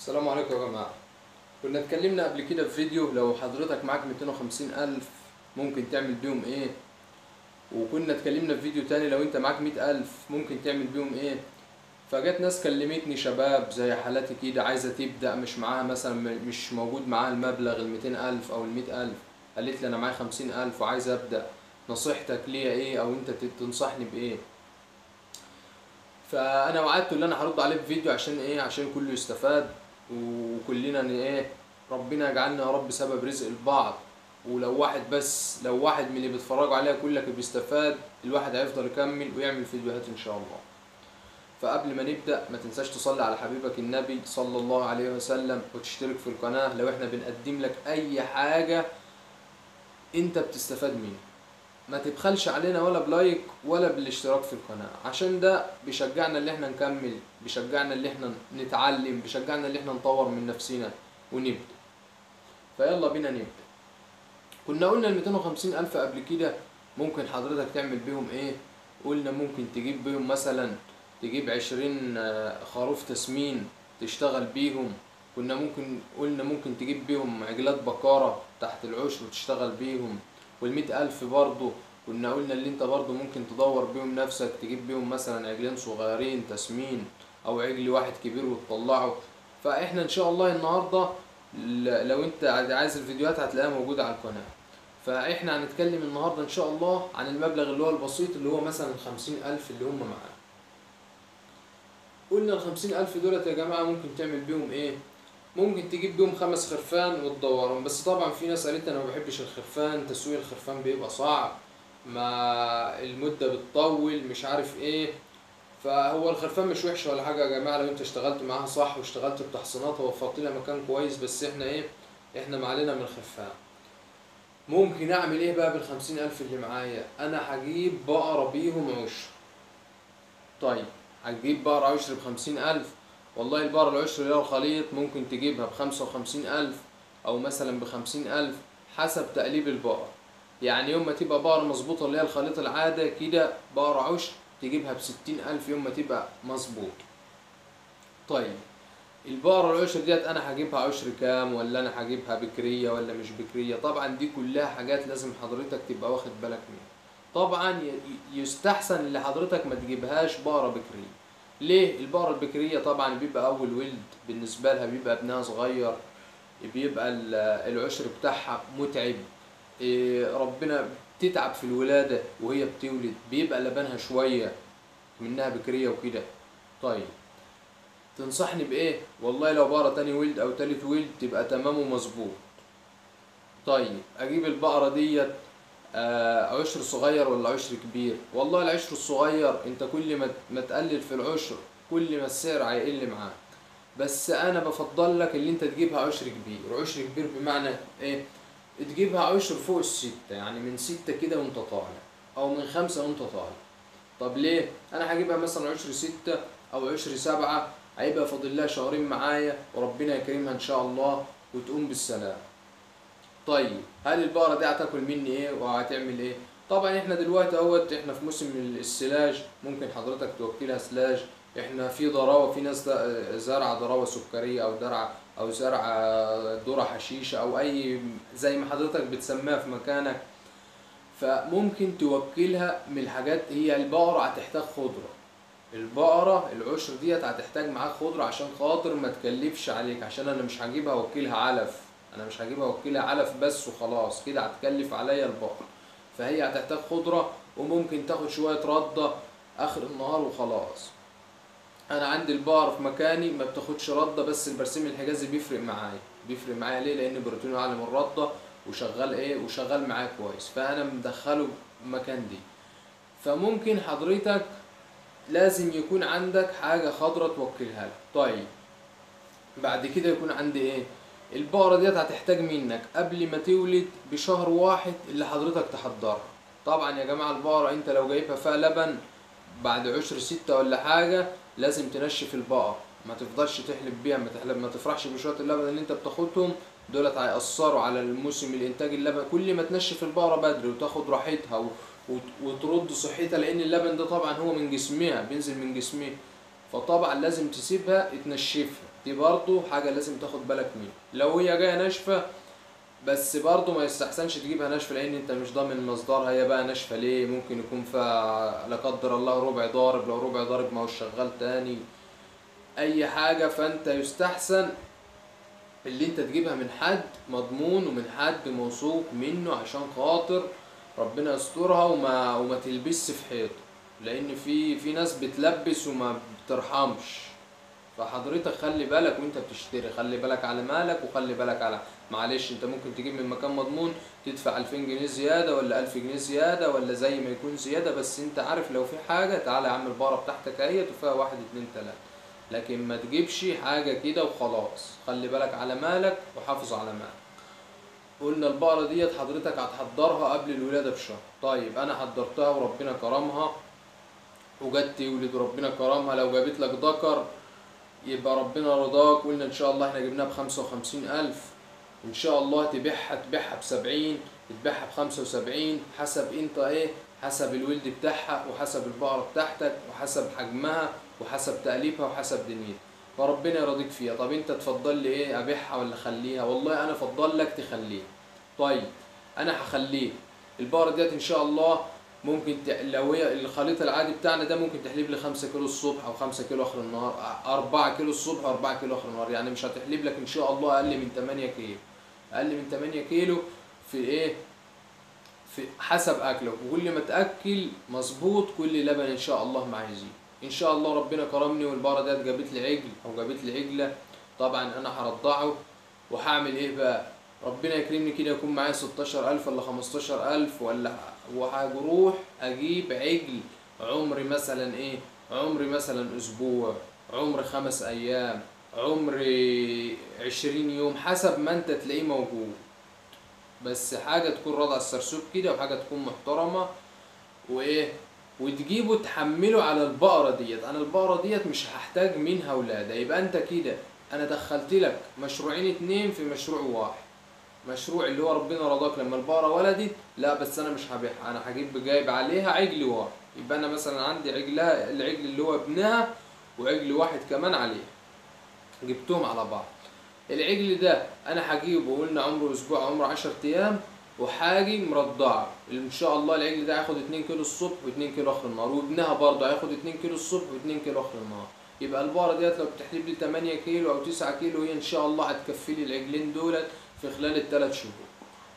السلام عليكم يا جماعة. كنا اتكلمنا قبل كده في فيديو لو حضرتك معاك 250,000 ممكن تعمل بيهم ايه، وكنا اتكلمنا في فيديو تاني لو انت معاك 100,000 ممكن تعمل بيهم ايه. فجت ناس كلمتني شباب زي حالاتي كده عايزة تبدأ، مش معاها مثلا مش موجود معاها المبلغ 200,000 أو 100,000. قالت لي أنا معايا 50,000 وعايزة أبدأ، نصيحتك ليا ايه أو انت تنصحني بإيه؟ فانا وعدته اللي انا هرد عليه في فيديو عشان ايه، عشان كله يستفاد وكلنا ايه، ربنا يجعلنا يا رب سبب رزق البعض. ولو واحد بس، لو واحد من اللي بيتفرجوا عليها كلك بيستفاد، الواحد هيفضل يكمل ويعمل فيديوهات ان شاء الله. فقبل ما نبدأ ما تنساش تصلي على حبيبك النبي صلى الله عليه وسلم وتشترك في القناة لو احنا بنقدم لك اي حاجة انت بتستفاد منها. ما تبخلش علينا ولا بلايك ولا بالاشتراك في القناة، عشان ده بيشجعنا اللي احنا نكمل، بيشجعنا اللي احنا نتعلم، بيشجعنا اللي احنا نطور من نفسنا ونبدأ. فيلا بينا نبدأ. كنا قلنا ال 250,000 قبل كده ممكن حضرتك تعمل بيهم ايه. قلنا ممكن تجيب بيهم مثلا، تجيب 20 خروف تسمين تشتغل بيهم. قلنا ممكن تجيب بيهم عجلات بقرة تحت العشر وتشتغل بيهم. وال100,000 برضو قلنا اللي انت برضو ممكن تدور بيهم نفسك، تجيب بيهم مثلا عجلين صغيرين تسمين او عجل واحد كبير وتطلعه. فاحنا ان شاء الله النهاردة لو انت عايز الفيديوهات هتلاقيها موجودة على القناة. فاحنا هنتكلم النهاردة ان شاء الله عن المبلغ اللي هو البسيط اللي هو مثلا 50,000 اللي هم معانا. قلنا ال50,000 دولت يا جماعة ممكن تعمل بيهم ايه؟ ممكن تجيب بيهم 5 خرفان وتدورهم. بس طبعا في ناس قالت انا ما بحبش الخرفان، تسويق الخرفان بيبقى صعب، ما المدة بتطول، مش عارف ايه. فهو الخرفان مش وحش ولا حاجة يا جماعة، لو انت اشتغلت معاها صح واشتغلت بتحصينات ووفرت لها مكان كويس. بس احنا ايه، احنا معلنا من الخرفان. ممكن اعمل ايه بقى بال50,000 اللي معايا؟ انا هجيب بقرة بيهم عشر. طيب هتجيب بقرة عشر ب50,000. والله البقرة العشر اللي هو الخليط ممكن تجيبها ب55,000 أو مثلا ب50,000، حسب تقليب البقر. يعني يوم ما تبقى بقرة مظبوطة اللي هي الخليط العادة كده بقرة عشر تجيبها ب60,000 يوم ما تبقى مظبوط. طيب البقرة العشر ديت أنا هجيبها عشر كام، ولا أنا هجيبها بكرية ولا مش بكرية؟ طبعا دي كلها حاجات لازم حضرتك تبقى واخد بالك منها. طبعا يستحسن اللي حضرتك ما تجيبهاش بقرة بكرية. ليه؟ البقرة البكرية طبعا بيبقى أول ولد بالنسبة لها، بيبقى ابنها صغير، بيبقى العشر بتاعها متعب. ربنا بتتعب في الولادة وهي بتولد، بيبقى لبنها شوية منها بكرية وكده. طيب تنصحني بإيه؟ والله لو بقرة تاني ولد أو تالت ولد تبقى تمام ومظبوط. طيب أجيب البقرة ديت عشر صغير ولا عشر كبير؟ والله العشر الصغير انت كل ما تقلل في العشر كل ما السعر هيقل معاك. بس انا بفضل لك اللي انت تجيبها عشر كبير. عشر كبير بمعنى ايه؟ تجيبها عشر فوق الستة، يعني من ستة كده وانت طالع، او من خمسة وانت طالع. طب ليه؟ انا هجيبها مثلا عشر ستة او عشر سبعة، هيبقى فاضل لها شهرين معايا وربنا يكرمها ان شاء الله وتقوم بالسلام. طيب هل البقرة دي هتاكل مني ايه وهتعمل ايه؟ طبعا احنا دلوقتي اهوت احنا في موسم السلاج، ممكن حضرتك توكلها سلاج. احنا في ضراوة، في ناس زرع ضراوة سكرية او زرع ذرة حشيشة او اي زي ما حضرتك بتسميها في مكانك. فممكن توكلها من الحاجات. هي البقرة هتحتاج خضرة، البقرة العشر ديت هتحتاج معاك خضرة عشان خاطر ما تكلفش عليك، عشان انا مش هجيبها اوكلها علف. انا مش هجيبها اوكلها علف بس وخلاص، كده هتكلف عليا البقرة. فهي هتحتاج خضرة، وممكن تاخد شوية ردة اخر النهار وخلاص. انا عندي البقرة في مكاني ما بتاخدش ردة، بس البرسيم الحجازي بيفرق معايا ليه؟ لان بروتينه اعلى من الردة وشغال ايه، وشغال معايا كويس، فانا مدخله مكان دي. فممكن حضرتك لازم يكون عندك حاجة خضرة توكلها لك. طيب بعد كده يكون عندي ايه؟ البقرة ديت هتحتاج منك قبل ما تولد بشهر واحد اللي حضرتك تحضرها. طبعا يا جماعة البقرة انت لو جايبها فيها لبن بعد عشر ستة ولا حاجة لازم تنشف البقرة، ما تفضلش تحلب بيها، ما تفرحش بشوية اللبن اللي انت بتاخدهم دولت، هيأثروا على الموسم الانتاج اللبن. كل ما تنشف البقرة بدري وتاخد راحتها وترد صحتها، لان اللبن ده طبعا هو من جسمها، بينزل من جسمها، فطبعا لازم تسيبها تنشفها. دي برضو حاجة لازم تاخد بالك منها. لو هي جاية ناشفة بس برضو ما يستحسنش تجيبها ناشفة، لان انت مش ضامن مصدرها. هي بقى ناشفة ليه؟ ممكن يكون فيها لا قدر الله ربع ضارب، لو ربع ضارب ما هو شغال تاني اي حاجة. فانت يستحسن اللي انت تجيبها من حد مضمون ومن حد موثوق منه، عشان خاطر ربنا يسترها وما تلبسش في حيطه. لان في ناس بتلبس وما بترحمش. فحضرتك خلي بالك وانت بتشتري، خلي بالك على مالك وخلي بالك على، معلش انت ممكن تجيب من مكان مضمون تدفع 2000 جنيه زيادة ولا 1000 جنيه زيادة ولا زي ما يكون زيادة، بس انت عارف لو في حاجة تعالى يا عم البقرة بتاعتك اهيت وفيها 1 2 3. لكن ما تجيبش حاجة كده وخلاص. خلي بالك على مالك وحافظ على مالك. قلنا البقرة ديت حضرتك هتحضرها قبل الولادة بشهر. طيب انا حضرتها وربنا كرمها وجت تولد وربنا كرمها، لو جابت لك ذكر يبقى ربنا رضاك. قلنا ان شاء الله احنا جبناها ب55,000، ان شاء الله تبيعها ب70، تبيعها ب75، حسب انت ايه، حسب الولد بتاعها وحسب البقرة بتاعتك وحسب حجمها وحسب تأليفها وحسب دنيتها، فربنا يرضيك فيها. طب انت تفضل لي ايه، ابيعها ولا اخليها؟ والله انا افضل لك تخليها. طيب انا هخليه. البقرة ديت ان شاء الله ممكن لو هي الخليط العادي بتاعنا ده ممكن تحليب لي 5 كيلو الصبح او 5 كيلو اخر النهار، 4 كيلو الصبح و4 كيلو اخر النهار. يعني مش هتحليب لك ان شاء الله اقل من 8 كيلو، اقل من 8 كيلو في ايه، في حسب اكلك. وكل ما تاكل مظبوط كل لبن ان شاء الله معاه يزيد. ان شاء الله ربنا كرمني والبقره ديت جابت لي عجل او جابت لي عجله، طبعا انا هرضعه وهعمل ايه بقى، ربنا يكرمني كده يكون معايا 16,000 ولا 15,000 ولا، وهروح اجيب عجل عمري مثلا ايه، عمري مثلا اسبوع، عمر 5 ايام، عمر 20 يوم، حسب ما انت تلاقيه موجود. بس حاجة تكون رضع السرسوب كده وحاجة تكون محترمة وايه، وتجيبه تحمله على البقرة ديت. انا البقرة ديت مش هحتاج منها ولادة. يبقى انت كده انا دخلت لك مشروعين 2 في مشروع واحد. مشروع اللي هو ربنا رضاك لما البقرة ولدت، لا بس انا مش هبيعها، انا هجيب جايب عليها عجل واحد. يبقى انا مثلا عندي عجلها، العجل اللي هو ابنها وعجل واحد كمان عليه، جبتهم على بعض. العجل ده انا هجيبه، قلنا عمره اسبوع، عمره 10 ايام، وحاجي مرضعه. ان شاء الله العجل ده هياخد 2 كيلو الصبح و2 كيلو اخر النهار، وابنها برضه هياخد 2 كيلو الصبح و2 كيلو اخر النهار. يبقى البقره ديت لو بتحلب لي 8 كيلو او 9 كيلو، هي ان شاء الله هتكفي لي العجلين دولت في خلال ال3 شهور.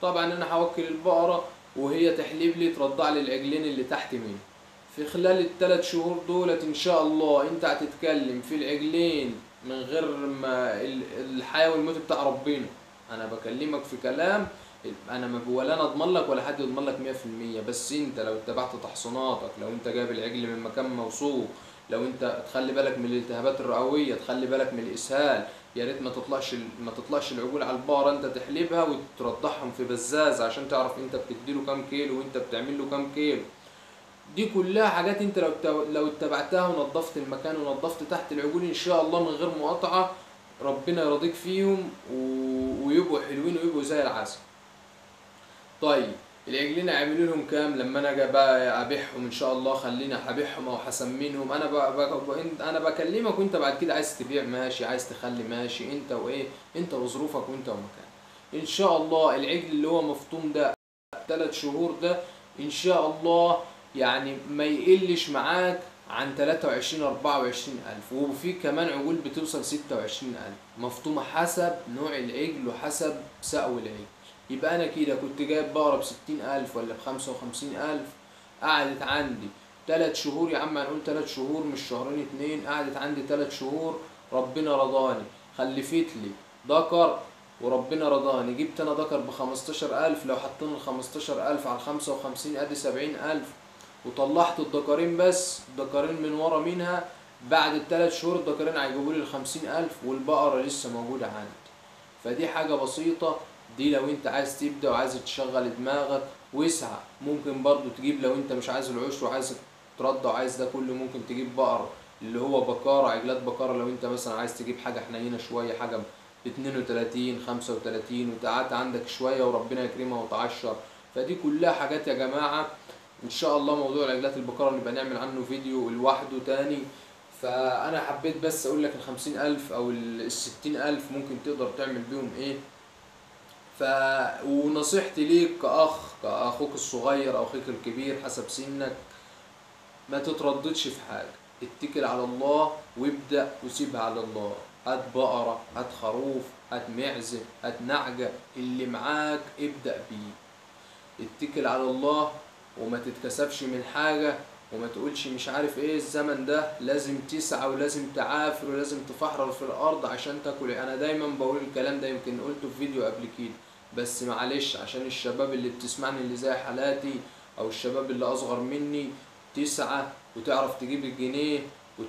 طبعا انا هوكل البقره وهي تحلب لي ترضع لي العجلين اللي تحت مني. في خلال ال3 شهور دولت ان شاء الله انت هتتكلم في العجلين من غير ما الحياة والموت بتاع ربنا. انا بكلمك في كلام انا ما ولا انا اضمن لك ولا حد يضمن لك 100%، بس انت لو اتبعت تحصيناتك، لو انت جايب العجل من مكان موثوق، لو انت تخلي بالك من الالتهابات الرئويه، تخلي بالك من الاسهال، يا ريت ما تطلعش العجول على البقره انت تحلبها وترضعهم في بزاز عشان تعرف انت بتديله كام كيلو وانت بتعمل له كام كيلو. دي كلها حاجات انت لو اتبعتها ونظفت المكان ونظفت تحت العجول ان شاء الله من غير مقاطعه، ربنا يرضيك فيهم ويبقوا حلوين ويبقوا زي العسل. طيب العجلين اعملوا لهم كام لما انا اجي بقى ابيعهم ان شاء الله؟ خلينا هبيعهم او هسمنهم. انا بكلمك وانت بعد كده عايز تبيع ماشي، عايز تخلي ماشي، انت وايه، انت وظروفك وانت ومكان. ان شاء الله العجل اللي هو مفطوم ده 3 شهور ده ان شاء الله يعني ما يقلش معاك عن 23 24 ألف، وفي كمان عجول بتوصل 26 ألف مفطومة حسب نوع العجل وحسب سقو العجل. يبقى أنا كده كنت جايب بقرة ب60 ألف ولا ب55 ألف، قعدت عندي 3 شهور، يا عم هنقول 3 شهور مش شهرين 2، قعدت عندي 3 شهور ربنا رضاني، خلفت لي ذكر وربنا رضاني، جبت انا ذكر ب15,000، لو حطينا ال15,000 على 55 ادي 70,000، وطلعت الذكرين بس، الذكرين من ورا منها بعد ال3 شهور الذكرين هيجيبوا لي ال50,000 والبقرة لسه موجودة عندي. فدي حاجة بسيطة. دي لو انت عايز تبدأ وعايز تشغل دماغك واسعى. ممكن برضو تجيب لو انت مش عايز العشر وعايز ترضع وعايز ده كله، ممكن تجيب بقرة اللي هو بكارة، عجلات بكارة. لو انت مثلا عايز تجيب حاجة حنينة شوية، حاجة 32 35 وتقعدت عندك شوية وربنا يكرمها وتعشر. فدي كلها حاجات يا جماعة. ان شاء الله موضوع العجلات البقرة نبقى نعمل عنه فيديو لوحده تاني. فانا حبيت بس اقول لك ال50,000 او ال60,000 ممكن تقدر تعمل بيهم ايه. ف ونصيحتي ليك كاخوك الصغير او اخوك الكبير حسب سنك، ما تترددش في حاجة، اتكل على الله وابدأ وسيبها على الله. هات بقرة، هات خروف، هات معزة، هات نعجة، اللي معاك ابدأ بيه. اتكل على الله وما تتكسفش من حاجة، وما تقولش مش عارف ايه الزمن ده لازم تسعى ولازم تعافر ولازم تفحرر في الارض عشان تاكل. انا دايما بقول الكلام ده، يمكن قلته في فيديو قبل كده، بس معلش عشان الشباب اللي بتسمعني اللي زي حالاتي او الشباب اللي اصغر مني، تسعى وتعرف تجيب الجنيه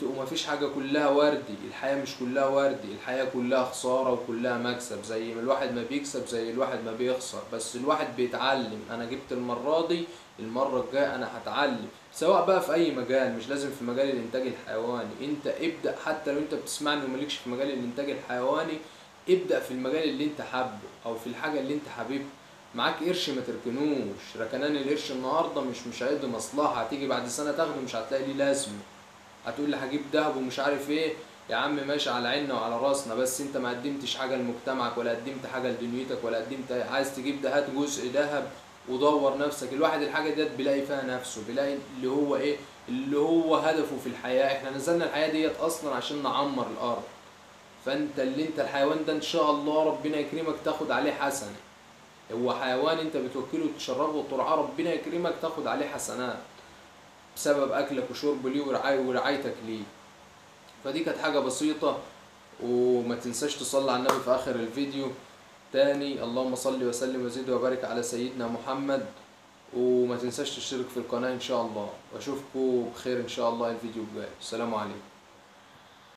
وما فيش حاجة كلها وردي. الحياة مش كلها وردي، الحياة كلها خسارة وكلها مكسب، زي ما الواحد ما بيكسب زي الواحد ما بيخسر، بس الواحد بيتعلم. انا جبت المرة دي، المرة الجاية انا هتعلم، سواء بقى في اي مجال، مش لازم في مجال الانتاج الحيواني. انت ابدأ، حتى لو انت بتسمعني ومالكش في مجال الانتاج الحيواني، ابدأ في المجال اللي انت حابه او في الحاجة اللي انت حاببها. معاك قرش ما تركنوش، ركنان القرش النهارده مش هيقضي مصلحة، هتيجي بعد سنة تاخده مش هتلاقي ليه لازمة. هتقول لي هجيب دهب ومش عارف ايه، يا عم ماشي على عيننا وعلى راسنا، بس انت ما قدمتش حاجه لمجتمعك ولا قدمت حاجه لدنيتك ولا قدمت. عايز تجيب ده هات جزء دهب ودور نفسك. الواحد الحاجه ديت بيلاقي فيها نفسه، بيلاقي اللي هو ايه، اللي هو هدفه في الحياه. احنا نزلنا الحياه ديت اصلا عشان نعمر الارض، فانت اللي انت الحيوان ده ان شاء الله ربنا يكرمك تاخد عليه حسنه. هو حيوان انت بتوكله وتشربه وترعاه، ربنا يكرمك تاخد عليه حسنات بسبب اكلك وشرب ليه ورعايتك ليه. فدي كانت حاجة بسيطة. وما تنساش تصلي على النبي في آخر الفيديو. تاني اللهم صل وسلم وزد وبارك على سيدنا محمد. وما تنساش تشترك في القناة إن شاء الله، وأشوفكم بخير إن شاء الله الفيديو الجاي. السلام عليكم.